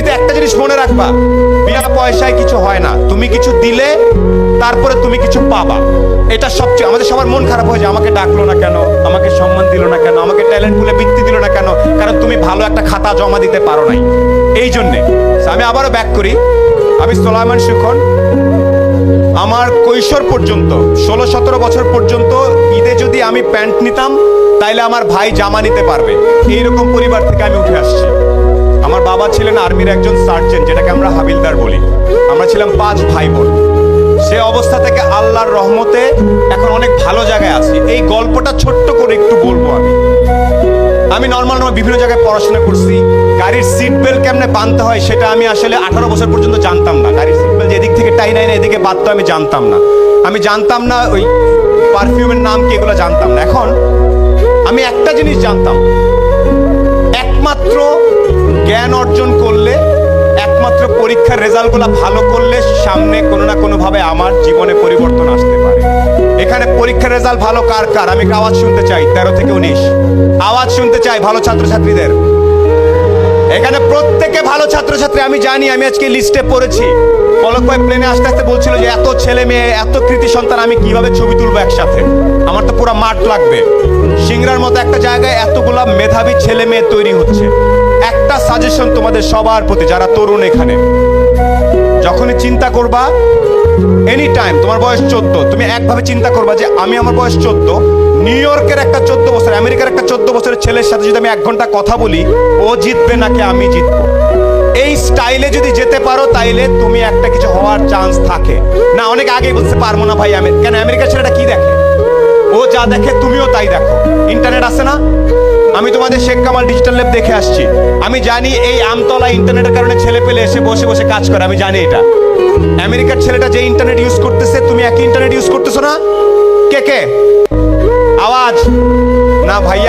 কিন্তু একটা জিনিস মনে রাখবা, বিনা পয়সায় কিছু হয় না। তুমি কিছু দিলে তারপরে তুমি কিছু পাবা। এটা সবচেয়ে আমাদের সবার মন খারাপ হয়ে যায়, আমাকে ডাকলো না কেন, আমাকে সম্মান দিল না কেন, আমাকে ট্যালেন্ট বলে বৃত্তি দিল না কেন, কারণ তুমি ভালো একটা খাতা জমা দিতে পারো নাই। এই জন্যে আমি আবারও ব্যাক করি। আমি সোলায়মান সুখন। আমার কৈশোর পর্যন্ত 16-17 বছর পর্যন্ত ঈদে যদি আমি প্যান্ট নিতাম তাইলে আমার ভাই জামা নিতে পারবে, এইরকম পরিবার থেকে আমি উঠে আসছি। আমার বাবা ছিলেন আর্মির একজন সার্জেন্ট, যেটাকে আমরা হাবিলদার বলি। আমরা ছিলাম 5 ভাই বোন। সে অবস্থা থেকে আল্লাহর রহমতে এখন অনেক ভালো জায়গায় আছি। এই গল্পটা ছোট্ট করে একটু বলবো। আমি নর্মাল বিভিন্ন জায়গায় পড়াশোনা করছি। গাড়ির সিট বেল্ট কেমনে বাঁধতে হয় সেটা আমি আসলে 18 বছর পর্যন্ত জানতাম না। গাড়ির সিট বেল্ট এদিক থেকে টাই নাই না এদিকে বাঁধতে আমি জানতাম না। আমি জানতাম না ওই পারফিউমের নাম কি, এগুলো জানতাম না। এখন আমি একটা জিনিস জানতাম, একমাত্র জ্ঞান অর্জন করলে, একমাত্র পরীক্ষার রেজাল্টগুলো ভালো করলে সামনে কোনো না কোনোভাবে আমার জীবনে পরিবর্তন আসতে পারে। এখানে পরীক্ষার রেজাল্ট ভালো কার কার আমি আওয়াজ শুনতে চাই। 13 থেকে 19 আওয়াজ শুনতে চাই ভালো ছাত্রছাত্রীদের। এখানে প্রত্যেকে ভালো ছাত্রছাত্রী আমি জানি। আমি আজকে লিস্টে পড়েছি, পলক ভাই প্লেনে আসতে আসতে বলছিল যে এত ছেলে মেয়ে, এত কৃতি সন্তান আমি কিভাবে ছবি তুলবো একসাথে, আমার তো পুরো মাঠ লাগবে। সিংড়ার মতো একটা জায়গায় এতগুলা মেধাবী ছেলে মেয়ে তৈরি হচ্ছে। একটা সাজেশন তোমাদের সবার প্রতি, যারা তরুণ, এখানে যখনই চিন্তা করবা, এনি টাইম তোমার বয়স 14, তুমি একভাবে চিন্তা করবা যে আমি, আমার বয়স 14, নিউ ইয়র্কের একটা 14 বছর, আমেরিকার একটা 14 বছরের ছেলের সাথে যদি আমি 1 ঘন্টা কথা বলি, ও জিতবে নাকি আমি জিতবো। এই স্টাইলে যদি যেতে পারো তাইলে তুমি একটা কিছু হওয়ার চান্স থাকে। না, অনেক আগেই বলতে পারবো না ভাই আমি, কেন আমেরিকার ছেলেটা কি দেখে, ও যা দেখে তুমিও তাই দেখো। ইন্টারনেট আছে না, আমি তোমাদের শেখ কামাল ডিজিটাল ল্যাব দেখে আসছি। আমি জানি এই আমতলা ইন্টারনেটের কারণে ছেলে পেলে এসে বসে বসে কাজ করে, আমি জানি এটা। আমেরিকার ছেলেটা যে ইন্টারনেট ইউজ করতেছে, তুমি একই ইন্টারনেট ইউজ করতেছো না? কে কে আওয়াজ না ভাইয়া।